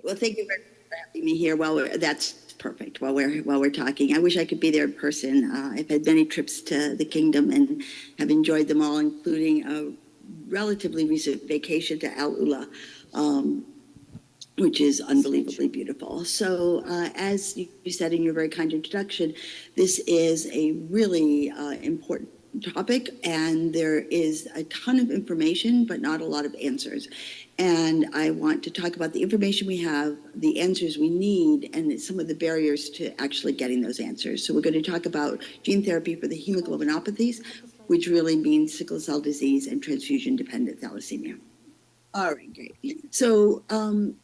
Well, thank you very much for having me here. That's perfect. While we're talking, I wish I could be there in person. I've had many trips to the kingdom and have enjoyed them all, including a relatively recent vacation to Al Ula, which is unbelievably beautiful. So, as you said in your very kind introduction, this is a really important topic, and there is a ton of information, but not a lot of answers. And I want to talk about the information we have, the answers we need, and some of the barriers to actually getting those answers. So we're going to talk about gene therapy for the hemoglobinopathies, which really means sickle cell disease and transfusion-dependent thalassemia. All right, great. So,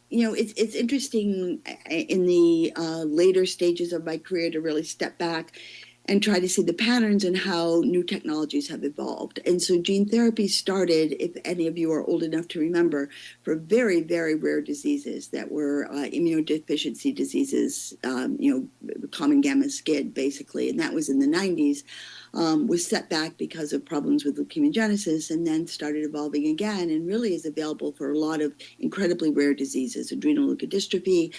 it's interesting in the later stages of my career to really step back and try to see the patterns and how new technologies have evolved. And so gene therapy started, if any of you are old enough to remember, for very, very rare diseases that were immunodeficiency diseases, common gamma SCID, basically. And that was in the 90s. Was set back because of problems with leukemogenesis, and then started evolving again, and really is available for a lot of incredibly rare diseases, adrenal leukodystrophy,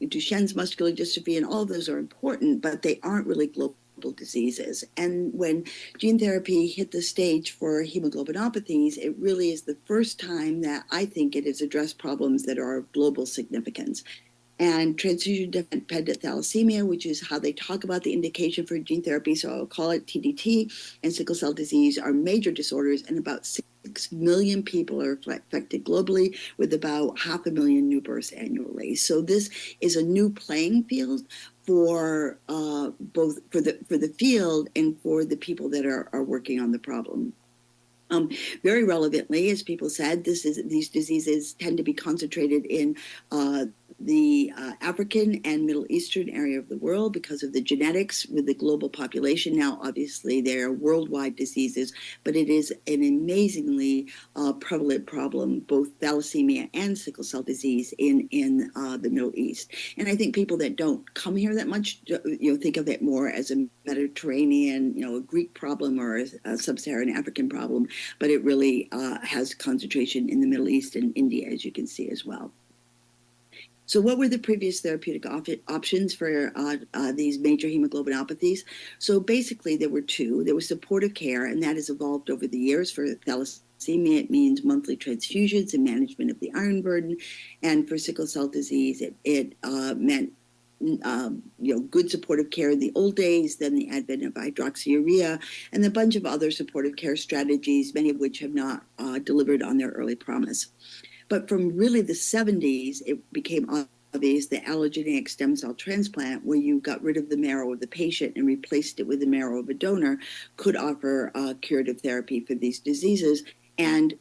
Duchenne's muscular dystrophy, and all of those are important, but they aren't really global diseases. And when gene therapy hit the stage for hemoglobinopathies, it really is the first time that I think it has addressed problems that are of global significance. And transfusion-dependent thalassemia, which is how they talk about the indication for gene therapy, so I'll call it TDT, and sickle cell disease are major disorders, and about 6 million people are affected globally, with about 500,000 new births annually. So this is a new playing field for both for the field and for the people that are working on the problem. Very relevantly, as people said, these diseases tend to be concentrated in the African and Middle Eastern area of the world because of the genetics with the global population. Now, obviously, they're worldwide diseases, but it is an amazingly prevalent problem, both thalassemia and sickle cell disease in the Middle East. And I think people that don't come here that much, think of it more as a Mediterranean, a Greek problem or a sub-Saharan African problem, but it really has concentration in the Middle East and India, as you can see as well. So what were the previous therapeutic options for these major hemoglobinopathies? So basically there were two. There was supportive care, and that has evolved over the years. For thalassemia, it means monthly transfusions and management of the iron burden. And for sickle cell disease, it meant good supportive care in the old days, then the advent of hydroxyurea, and a bunch of other supportive care strategies, many of which have not delivered on their early promise. But from really the 70s, it became obvious that allogeneic stem cell transplant, where you got rid of the marrow of the patient and replaced it with the marrow of a donor, could offer curative therapy for these diseases. And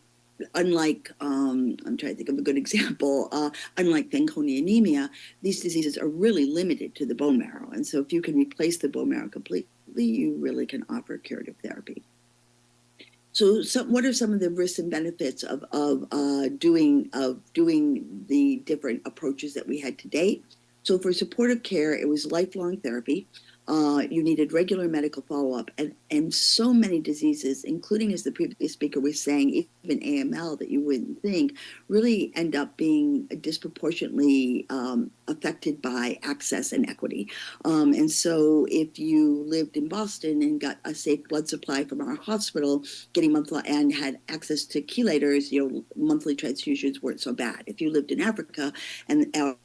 unlike, I'm trying to think of a good example, unlike Fanconi anemia, these diseases are really limited to the bone marrow. And so if you can replace the bone marrow completely, you really can offer curative therapy. So what are some of the risks and benefits of doing the different approaches that we had to date? So for supportive care, it was lifelong therapy. You needed regular medical follow-up, and so many diseases, including, as the previous speaker was saying, even AML that you wouldn't think, really end up being disproportionately affected by access and equity. And so if you lived in Boston and got a safe blood supply from our hospital, getting monthly and had access to chelators, monthly transfusions weren't so bad. If you lived in Africa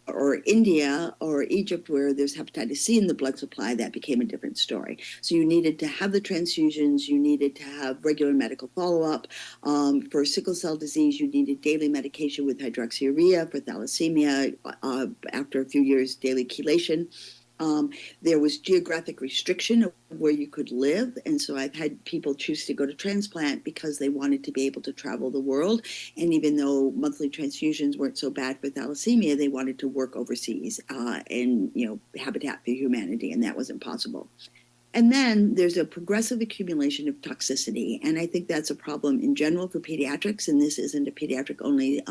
or India or Egypt, where there's hepatitis C in the blood supply, that became a different story. So you needed to have the transfusions, you needed to have regular medical follow-up. For sickle cell disease, you needed daily medication with hydroxyurea. For thalassemia, after a few years, daily chelation. There was geographic restriction of where you could live. And so I've had people choose to go to transplant because they wanted to be able to travel the world. And even though monthly transfusions weren't so bad for thalassemia, they wanted to work overseas and, Habitat for Humanity, and that wasn't possible. And then there's a progressive accumulation of toxicity. And I think that's a problem in general for pediatrics. And this isn't a pediatric-only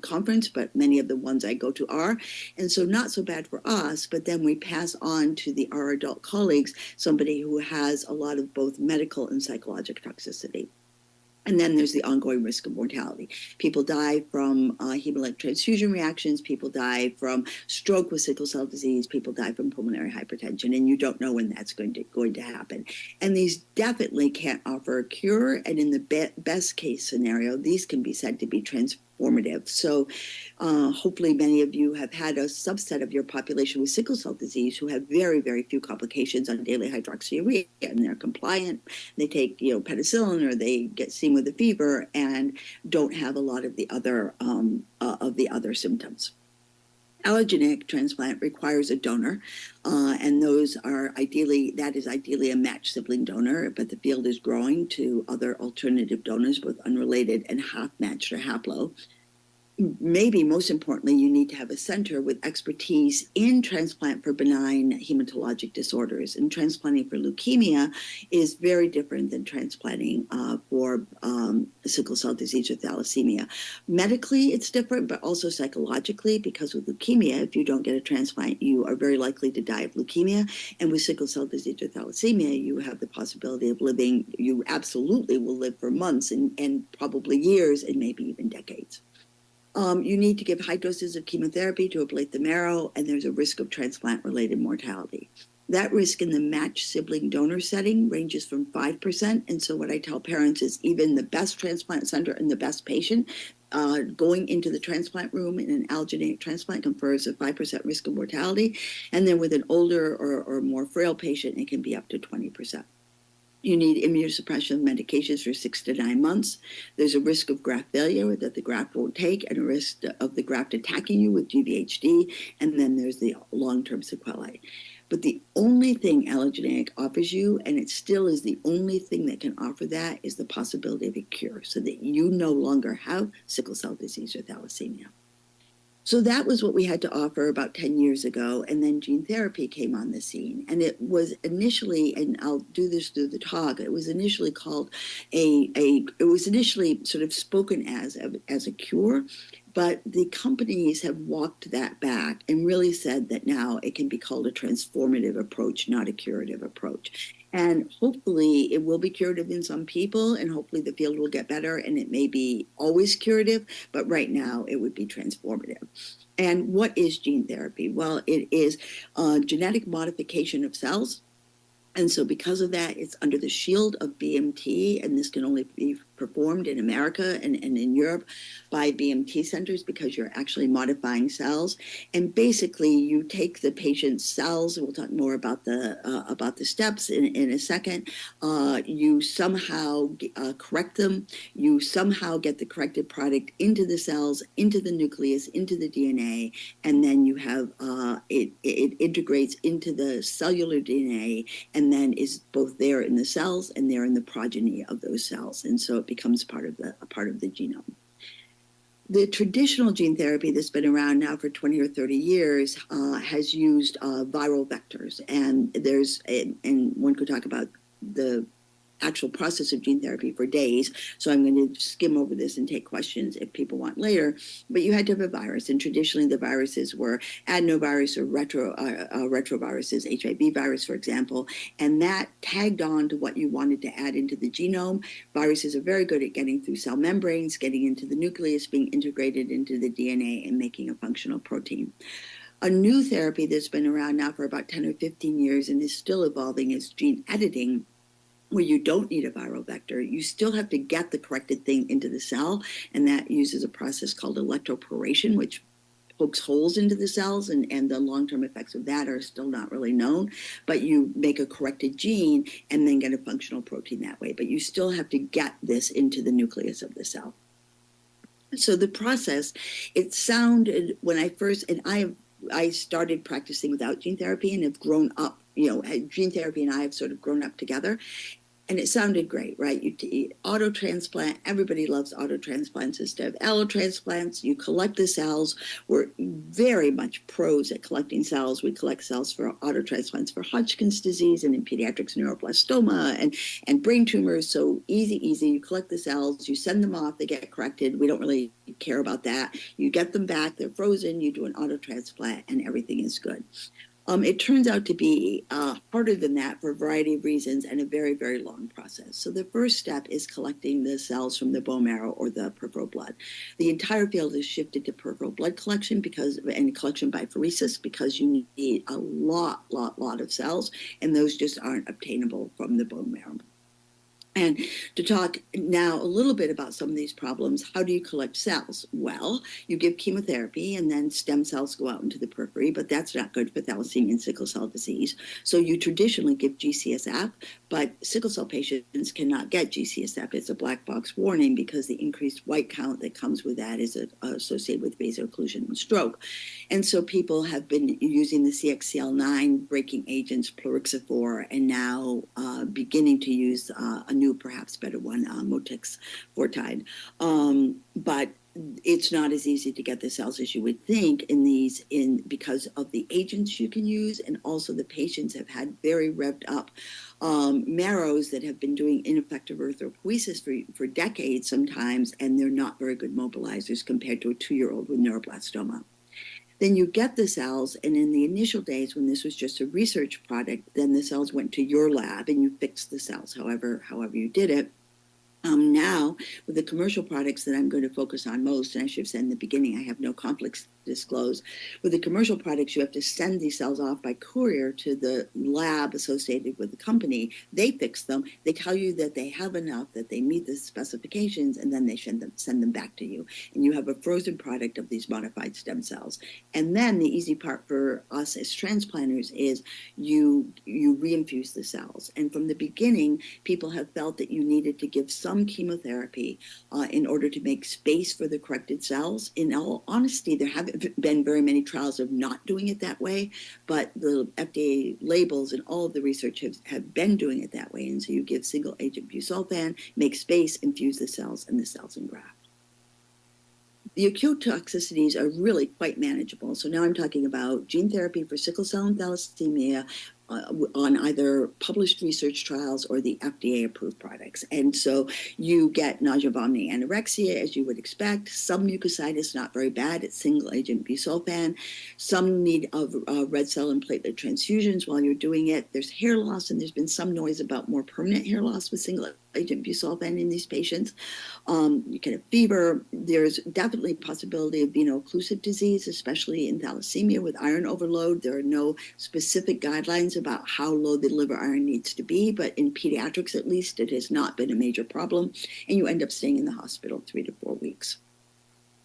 conference, but many of the ones I go to are. And so not so bad for us, but then we pass on to our adult colleagues, somebody who has a lot of both medical and psychological toxicity. And then there's the ongoing risk of mortality. People die from hemolytic transfusion reactions. People die from stroke with sickle cell disease. People die from pulmonary hypertension, and you don't know when that's going to happen. And these definitely can't offer a cure. And in the best case scenario, these can be said to be transformative. So hopefully many of you have had a subset of your population with sickle cell disease who have very, very few complications on daily hydroxyurea, and they're compliant. They take, penicillin, or they get seen with a fever and don't have a lot of the other symptoms. Allogeneic transplant requires a donor, and that is ideally a matched sibling donor, but the field is growing to other alternative donors, both unrelated and half-matched or haplo. Maybe most importantly, you need to have a center with expertise in transplant for benign hematologic disorders. And transplanting for leukemia is very different than transplanting for sickle cell disease or thalassemia. Medically, it's different, but also psychologically, because with leukemia, if you don't get a transplant, you are very likely to die of leukemia. And with sickle cell disease or thalassemia, you have the possibility of living, you absolutely will live for months and probably years and maybe even decades. You need to give high doses of chemotherapy to ablate the marrow, and there's a risk of transplant-related mortality. That risk in the matched sibling donor setting ranges from 5%. And so what I tell parents is even the best transplant center and the best patient going into the transplant room in an allogeneic transplant confers a 5% risk of mortality. And then with an older or more frail patient, it can be up to 20%. You need immunosuppression medications for 6 to 9 months. There's a risk of graft failure that the graft won't take, and a risk of the graft attacking you with GVHD. And then there's the long-term sequelae. But the only thing allogeneic offers you, and it still is the only thing that can offer that, is the possibility of a cure, so that you no longer have sickle cell disease or thalassemia. So that was what we had to offer about 10 years ago. And then gene therapy came on the scene. And it was initially, and I'll do this through the talk, it was initially called it was initially sort of spoken as a cure. But the companies have walked that back and really said that now it can be called a transformative approach, not a curative approach. And hopefully it will be curative in some people, and hopefully the field will get better, and it may be always curative, but right now it would be transformative. And what is gene therapy? Well, it is genetic modification of cells. And so because of that, it's under the shield of BMT, and this can only be performed in America and in Europe by BMT centers, because you're actually modifying cells. And basically, you take the patient's cells. We'll talk more about the steps in a second. You somehow correct them. You somehow get the corrected product into the cells, into the nucleus, into the DNA, and then you have it integrates into the cellular DNA, and then is both there in the cells and there in the progeny of those cells. And so it becomes part of the genome. The traditional gene therapy that's been around now for 20 or 30 years has used viral vectors. And one could talk about the actual process of gene therapy for days. So I'm going to skim over this and take questions if people want later. But you had to have a virus, and traditionally the viruses were adenovirus or retroviruses, HIV virus, for example, and that tagged on to what you wanted to add into the genome. Viruses are very good at getting through cell membranes, getting into the nucleus, being integrated into the DNA, and making a functional protein. A new therapy that's been around now for about 10 or 15 years and is still evolving is gene editing, where you don't need a viral vector. You still have to get the corrected thing into the cell, and that uses a process called electroporation, which pokes holes into the cells, and the long-term effects of that are still not really known. But you make a corrected gene and then get a functional protein that way. But you still have to get this into the nucleus of the cell. So the process, it sounded, when I first, and I started practicing without gene therapy and have grown up, gene therapy and I have sort of grown up together. And it sounded great, right? You auto transplant. Everybody loves auto transplants instead of allo transplants. You collect the cells. We're very much pros at collecting cells. We collect cells for auto transplants for Hodgkin's disease and in pediatrics neuroblastoma and brain tumors. So easy. You collect the cells. You send them off. They get corrected. We don't really care about that. You get them back. They're frozen. You do an auto transplant, and everything is good. It turns out to be harder than that for a variety of reasons and a very, very long process. So the first step is collecting the cells from the bone marrow or the peripheral blood. The entire field is shifted to peripheral blood collection and collection by apheresis because you need a lot of cells, and those just aren't obtainable from the bone marrow. And to talk now a little bit about some of these problems, how do you collect cells? Well, you give chemotherapy and then stem cells go out into the periphery, but that's not good for thalassemia and sickle cell disease. So you traditionally give GCSF, but sickle cell patients cannot get GCSF. It's a black box warning because the increased white count that comes with that is associated with vaso-occlusion and stroke. And so people have been using the CXCL9 breaking agents, plerixafor, and now beginning to use a new, perhaps better one, motixafortide. But it's not as easy to get the cells as you would think because of the agents you can use, and also the patients have had very revved up marrows that have been doing ineffective erythropoiesis for decades sometimes, and they're not very good mobilizers compared to a 2-year-old with neuroblastoma. Then you get the cells, and in the initial days when this was just a research product, then the cells went to your lab and you fixed the cells however you did it. Now, with the commercial products that I'm going to focus on most, and I should have said in the beginning, I have no conflicts to disclose. With the commercial products, you have to send these cells off by courier to the lab associated with the company. They fix them. They tell you that they have enough, that they meet the specifications, and then they send them back to you. And you have a frozen product of these modified stem cells. And then the easy part for us as transplanters is you reinfuse the cells. And from the beginning, people have felt that you needed to give some chemotherapy in order to make space for the corrected cells. In all honesty, there haven't been very many trials of not doing it that way, but the FDA labels and all of the research have been doing it that way. And so you give single agent busulfan, make space, infuse the cells, and the cells engraft. The acute toxicities are really quite manageable. So now I'm talking about gene therapy for sickle cell and thalassemia on either published research trials or the FDA-approved products. And so you get nausea, vomiting, anorexia, as you would expect. Some mucositis, not very bad. It's single-agent busulfan. Some need of red cell and platelet transfusions while you're doing it. There's hair loss, and there's been some noise about more permanent hair loss with single-agent busulfan in these patients. You can have fever. There's definitely possibility of veno-occlusive disease, especially in thalassemia with iron overload. There are no specific guidelines about how low the liver iron needs to be, but in pediatrics at least, it has not been a major problem, and you end up staying in the hospital 3 to 4 weeks.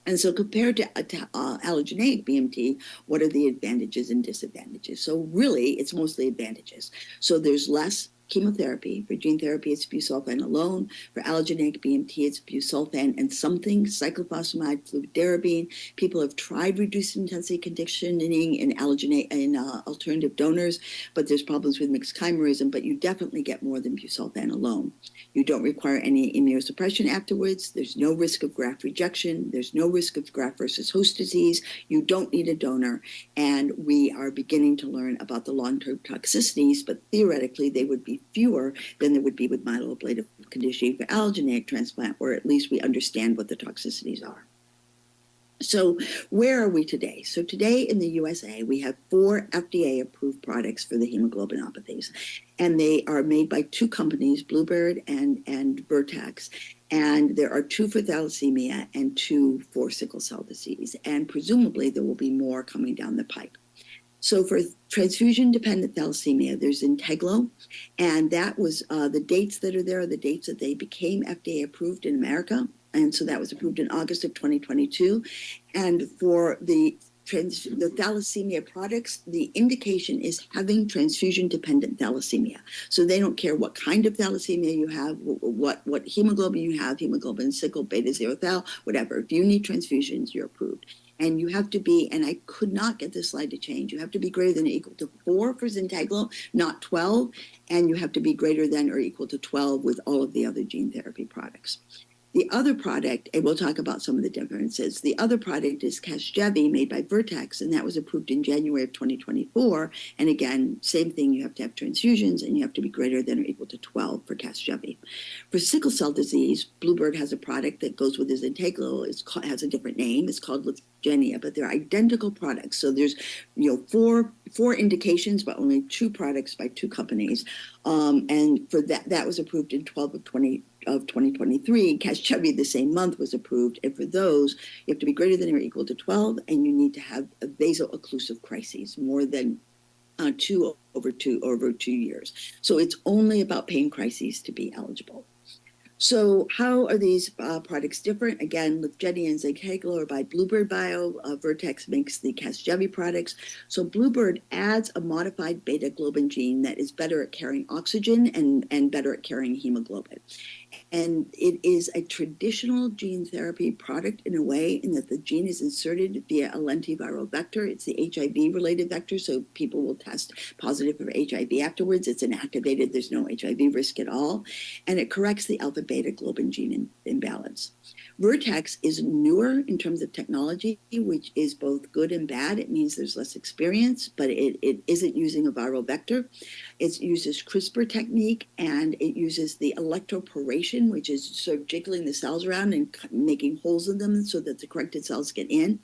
And so compared to allogeneic BMT, what are the advantages and disadvantages? So really, it's mostly advantages. So there's less chemotherapy. For gene therapy, it's busulfan alone. For allogeneic BMT, it's busulfan and something, cyclophosphamide, fludarabine. People have tried reduced intensity conditioning in alternative donors, but there's problems with mixed chimerism, but you definitely get more than busulfan alone. You don't require any immunosuppression afterwards. There's no risk of graft rejection. There's no risk of graft versus host disease. You don't need a donor. And we are beginning to learn about the long-term toxicities, but theoretically, they would be fewer than there would be with myeloablative conditioning for allogeneic transplant, or at least we understand what the toxicities are. So where are we today? So today in the USA, we have 4 FDA-approved products for the hemoglobinopathies, and they are made by 2 companies, Bluebird and Vertex. And there are 2 for thalassemia and 2 for sickle cell disease. And presumably there will be more coming down the pipe. So for transfusion-dependent thalassemia, there's Integlo, and that was the dates that are there are the dates that they became FDA-approved in America, and so that was approved in August of 2022. And for the thalassemia products, the indication is having transfusion-dependent thalassemia. So they don't care what kind of thalassemia you have, what hemoglobin you have, hemoglobin, sickle, beta-zero-thal, whatever. If you need transfusions, you're approved. And you have to be, and I could not get this slide to change, you have to be greater than or equal to 4 for Zynteglo, not 12, and you have to be greater than or equal to 12 with all of the other gene therapy products. The other product, and we'll talk about some of the differences, the other product is Casgevy, made by Vertex, and that was approved in January of 2024. And again, same thing, you have to have transfusions, and you have to be greater than or equal to 12 for Casgevy. For sickle cell disease, Bluebird has a product that goes with his Integlo, has a different name, it's called Lyfgenia, but they're identical products. So there's, four indications, but only two products by two companies. And for that was approved in 12 of 2023. Casgevy the same month was approved. And for those, you have to be greater than or equal to 12, and you need to have a vaso-occlusive crises, more than two over 2 years. So it's only about pain crises to be eligible. So how are these products different? Again, Lyfgenia and Zynteglo are by Bluebird Bio. Vertex makes the Casgevy products. So Bluebird adds a modified beta globin gene that is better at carrying oxygen and better at carrying hemoglobin. And it is a traditional gene therapy product in a way, in that the gene is inserted via a lentiviral vector. It's the HIV-related vector, so people will test positive for HIV afterwards. It's inactivated. There's no HIV risk at all. And it corrects the alpha-beta globin gene imbalance. Vertex is newer in terms of technology, which is both good and bad. It means there's less experience, but it isn't using a viral vector. It uses CRISPR technique, and it uses the electroporation, which is sort of jiggling the cells around and making holes in them so that the corrected cells get in.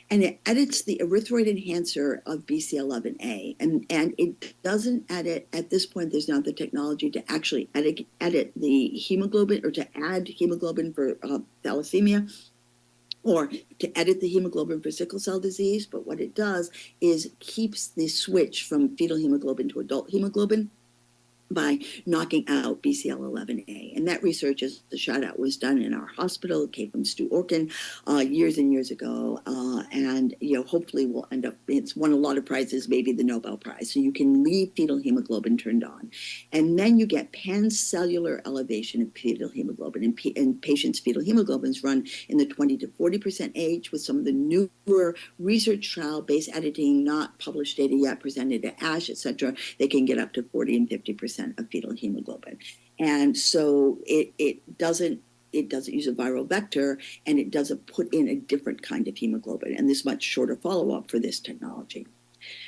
And it edits the erythroid enhancer of BCL11A. And it doesn't edit, at this point, there's not the technology to actually edit the hemoglobin, or to add hemoglobin for thalassemia, or to edit the hemoglobin for sickle cell disease. But what it does is keeps the switch from fetal hemoglobin to adult hemoglobin by knocking out BCL11A. And that research, as the shout out, was done in our hospital. It came from Stu Orkin years and years ago. And hopefully will end up, it's won a lot of prizes, maybe the Nobel Prize. So you can leave fetal hemoglobin turned on. And then you get pancellular elevation of fetal hemoglobin. And patients' fetal hemoglobins run in the 20 to 40% age, with some of the newer research trial base editing, not published data yet, presented at ASH, et cetera. They can get up to 40 and 50% of fetal hemoglobin. And so it doesn't use a viral vector, and it doesn't put in a different kind of hemoglobin, and there's much shorter follow-up for this technology.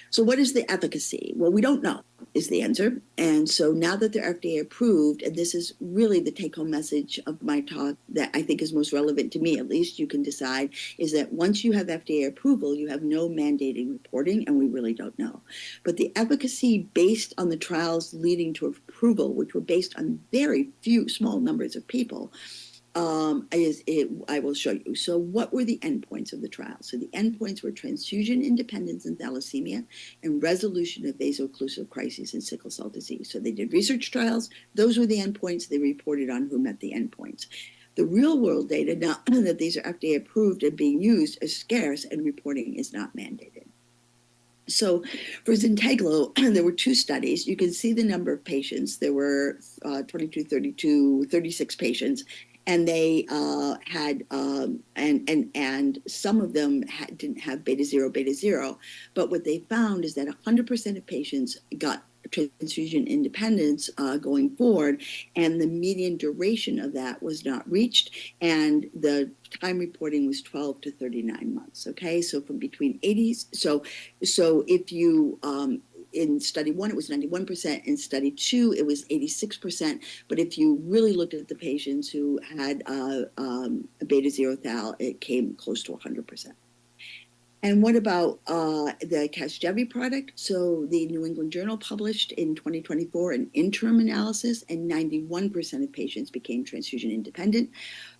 So what is the efficacy? Well, we don't know is the answer. And so now that they're FDA approved, and this is really the take-home message of my talk that I think is most relevant to me, at least you can decide, is that once you have FDA approval, you have no mandating reporting, and we really don't know. But the efficacy based on the trials leading to approval, which were based on very few small numbers of people, I will show you. So what were the endpoints of the trial? So the endpoints were transfusion independence in thalassemia and resolution of vaso-occlusive crises in sickle cell disease. So they did research trials. Those were the endpoints. They reported on who met the endpoints. The real world data, now that these are FDA approved and being used, is scarce, and reporting is not mandated. So for Zynteglo, there were two studies. You can see the number of patients. There were 22, 32, 36 patients. And they had, and some of them didn't have beta zero. But what they found is that 100% of patients got transfusion independence going forward, and the median duration of that was not reached, and the time reporting was 12 to 39 months. Okay, so from between 80s. So if you in study 1, it was 91%. In study 2, it was 86%. But if you really looked at the patients who had a beta zero thal, it came close to 100%. And what about the Casgevy product? So the New England Journal published in 2024 an interim analysis, and 91% of patients became transfusion independent.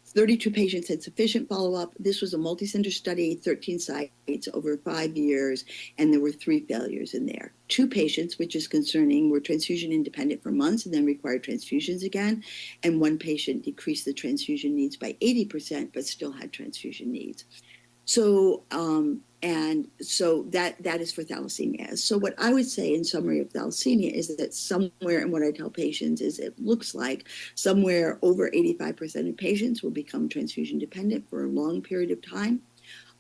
32 patients had sufficient follow-up. This was a multi-center study, 13 sites over 5 years, and there were 3 failures in there. 2 patients, which is concerning, were transfusion independent for months and then required transfusions again. And 1 patient decreased the transfusion needs by 80%, but still had transfusion needs. So, and so that is for thalassemia. So what I would say in summary of thalassemia is that somewhere, and what I tell patients is, it looks like somewhere over 85% of patients will become transfusion dependent for a long period of time.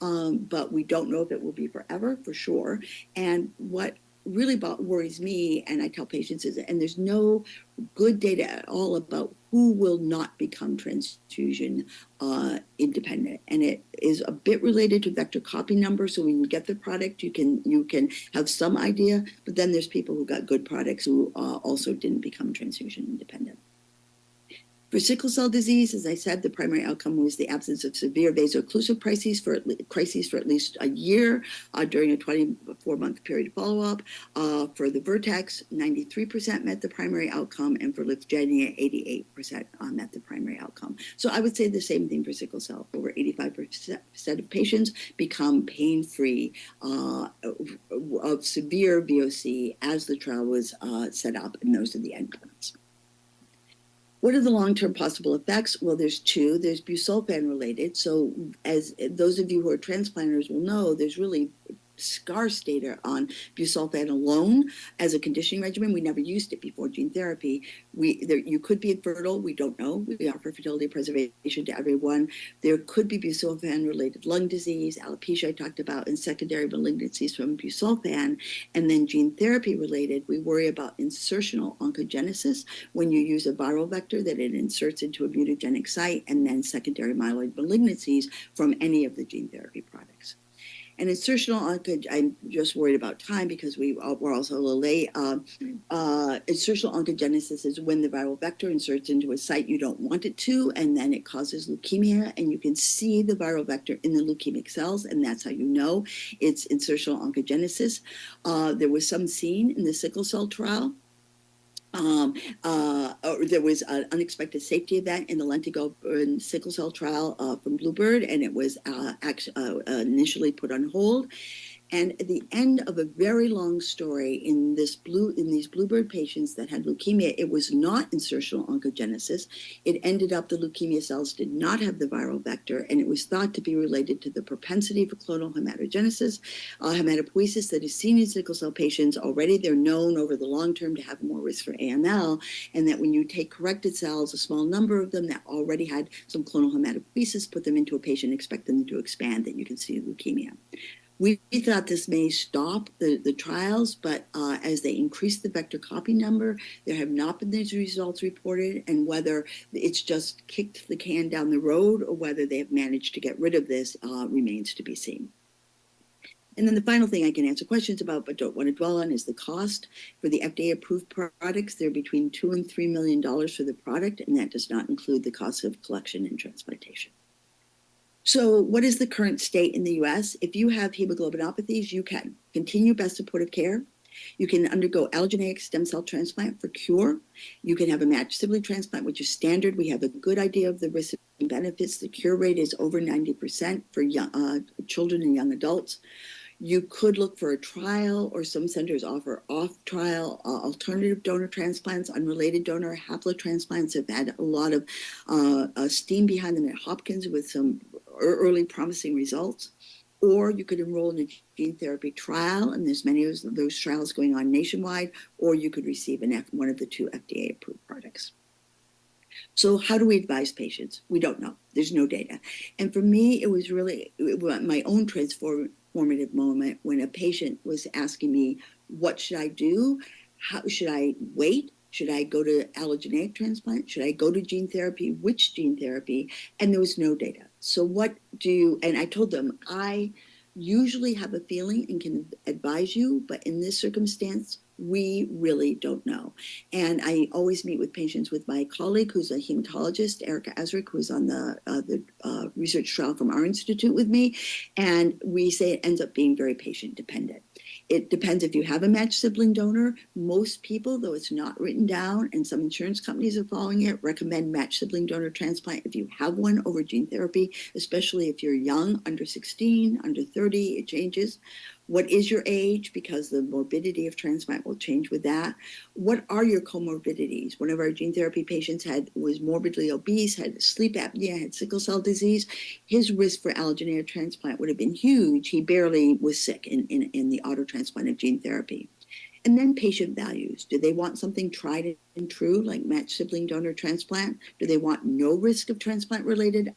But we don't know if it will be forever, for sure. And what really worries me, and I tell patients, is, and there's no good data at all about who will not become transfusion independent. And it is a bit related to vector copy number. So when you get the product, you can have some idea, but then there's people who got good products who also didn't become transfusion independent. For sickle cell disease, as I said, the primary outcome was the absence of severe vaso-occlusive crises for at least a year during a 24-month period of follow-up. For the Vertex, 93% met the primary outcome, and for Lyfgenia, 88% met the primary outcome. So I would say the same thing for sickle cell. Over 85% of patients become pain-free of severe VOC as the trial was set up, and those are the endpoints. What are the long-term possible effects? Well, there's two. There's busulfan related. So as those of you who are transplanters will know, there's really scarce data on busulfan alone as a conditioning regimen. We never used it before gene therapy. You could be infertile. We don't know. We offer fertility preservation to everyone. There could be busulfan-related lung disease, alopecia I talked about, and secondary malignancies from busulfan. And then gene therapy-related, we worry about insertional oncogenesis when you use a viral vector that it inserts into a mutagenic site, and then secondary myeloid malignancies from any of the gene therapy products. And insertional I'm just worried about time because we're also a little late. Insertional oncogenesis is when the viral vector inserts into a site you don't want it to, and then it causes leukemia, and you can see the viral vector in the leukemic cells, and that's how you know it's insertional oncogenesis. There was some seen in the sickle cell trial. There was an unexpected safety event in the lentigo and sickle cell trial from Bluebird, and it was initially put on hold. And at the end of a very long story in these Bluebird patients that had leukemia, it was not insertional oncogenesis. It ended up the leukemia cells did not have the viral vector, and it was thought to be related to the propensity for clonal hematogenesis, hematopoiesis that is seen in sickle cell patients. Already they're known over the long term to have more risk for AML, and that when you take corrected cells, a small number of them that already had some clonal hematopoiesis, put them into a patient, expect them to expand, that you can see leukemia. We thought this may stop the trials, but as they increase the vector copy number, there have not been these results reported, and whether it's just kicked the can down the road or whether they have managed to get rid of this remains to be seen. And then the final thing I can answer questions about but don't want to dwell on is the cost. For the FDA-approved products, they're between $2 and $3 million for the product, and that does not include the cost of collection and transplantation. So what is the current state in the U.S.? If you have hemoglobinopathies, you can continue best supportive care. You can undergo allogeneic stem cell transplant for cure. You can have a matched sibling transplant, which is standard. We have a good idea of the risks and benefits. The cure rate is over 90% for young, children and young adults. You could look for a trial, or some centers offer off-trial alternative donor transplants. Unrelated donor haplotransplants have had a lot of steam behind them at Hopkins with some early promising results. Or you could enroll in a gene therapy trial, and there's many of those trials going on nationwide, or you could receive one of the two FDA-approved products. So how do we advise patients? We don't know. There's no data. And for me, it was really my own transformative moment when a patient was asking me, what should I do? How should I wait? Should I go to allogeneic transplant? Should I go to gene therapy? Which gene therapy? And there was no data. So and I told them, I usually have a feeling and can advise you, but in this circumstance, we really don't know. And I always meet with patients with my colleague, who's a hematologist, Erica Ezrick, who's on the research trial from our institute with me. And we say it ends up being very patient dependent. It depends if you have a matched sibling donor. Most people, though it's not written down, and some insurance companies are following it, recommend matched sibling donor transplant if you have one over gene therapy, especially if you're young, under 16, under 30, it changes. What is your age? Because the morbidity of transplant will change with that. What are your comorbidities? One of our gene therapy patients was morbidly obese, had sleep apnea, had sickle cell disease. His risk for allogeneic transplant would have been huge. He barely was sick in the auto transplant of gene therapy. And then patient values. Do they want something tried and true, like matched sibling donor transplant? Do they want no risk of transplant-related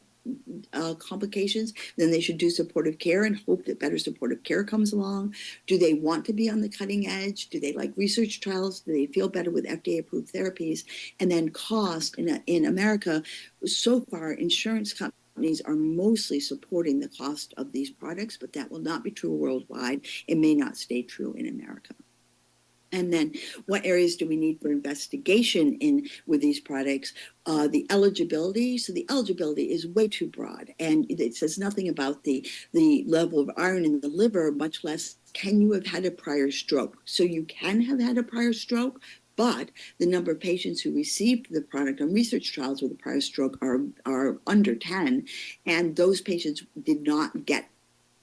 complications? Then they should do supportive care and hope that better supportive care comes along. Do they want to be on the cutting edge? Do they like research trials? Do they feel better with FDA-approved therapies? And then cost. In America, so far, insurance companies are mostly supporting the cost of these products, but that will not be true worldwide. It may not stay true in America. And then what areas do we need for investigation in with these products? The eligibility. So the eligibility is way too broad, and it says nothing about the level of iron in the liver, much less can you have had a prior stroke. So you can have had a prior stroke, but the number of patients who received the product on research trials with a prior stroke are under 10, and those patients did not get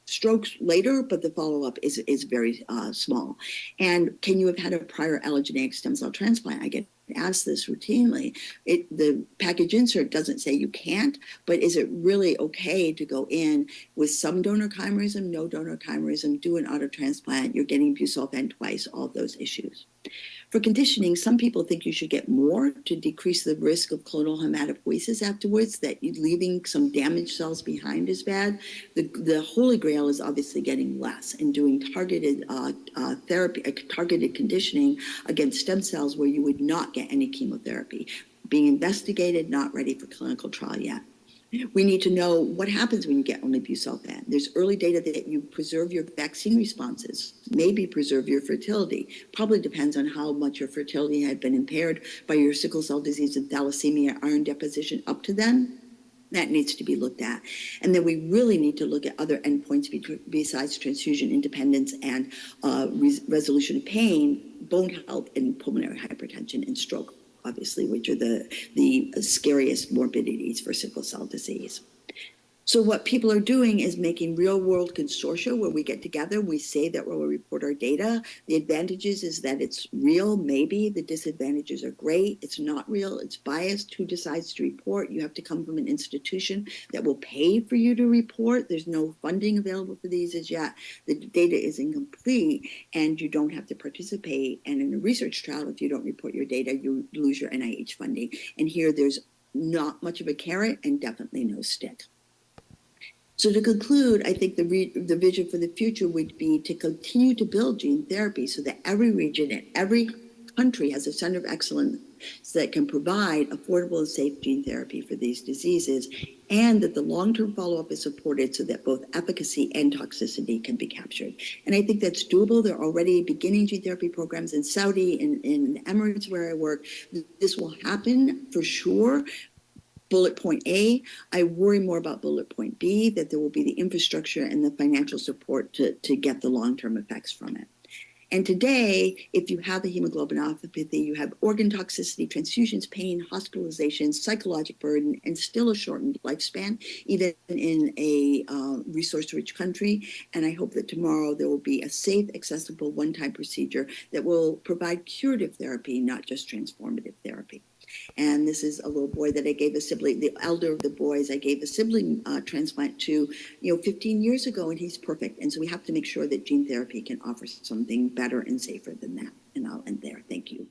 strokes later, but the follow-up is very small. And can you have had a prior allogeneic stem cell transplant? I get asked this routinely. The package insert doesn't say you can't, but is it really okay to go in with some donor chimerism, no donor chimerism, do an auto transplant, you're getting busulfan twice, all of those issues. For conditioning, some people think you should get more to decrease the risk of clonal hematopoiesis afterwards, that leaving some damaged cells behind is bad. The holy grail is obviously getting less and doing targeted therapy, targeted conditioning against stem cells where you would not get any chemotherapy. Being investigated, not ready for clinical trial yet. We need to know what happens when you get only busulfan. There's early data that you preserve your vaccine responses, maybe preserve your fertility. Probably depends on how much your fertility had been impaired by your sickle cell disease and thalassemia iron deposition up to then. That needs to be looked at. And then we really need to look at other endpoints besides transfusion independence and resolution of pain, bone health, and pulmonary hypertension and stroke, obviously, which are the scariest morbidities for sickle cell disease. So what people are doing is making real-world consortia where we get together, we say that we'll report our data. The advantages is that it's real, maybe. The disadvantages are great. It's not real. It's biased. Who decides to report? You have to come from an institution that will pay for you to report. There's no funding available for these as yet. The data is incomplete, and you don't have to participate. And in a research trial, if you don't report your data, you lose your NIH funding. And here, there's not much of a carrot and definitely no stick. So to conclude, I think the vision for the future would be to continue to build gene therapy so that every region and every country has a center of excellence that can provide affordable and safe gene therapy for these diseases, and that the long-term follow-up is supported so that both efficacy and toxicity can be captured. And I think that's doable. There are already beginning gene therapy programs in Saudi, in the Emirates where I work. This will happen for sure. Bullet point A, I worry more about bullet point B, that there will be the infrastructure and the financial support to get the long-term effects from it. And today, if you have a hemoglobinopathy, you have organ toxicity, transfusions, pain, hospitalizations, psychological burden, and still a shortened lifespan, even in a resource-rich country. And I hope that tomorrow there will be a safe, accessible, one-time procedure that will provide curative therapy, not just transformative therapy. And this is a little boy that I gave a sibling, the elder of the boys, I gave a sibling transplant to, 15 years ago, and he's perfect. And so we have to make sure that gene therapy can offer something better and safer than that. And I'll end there. Thank you.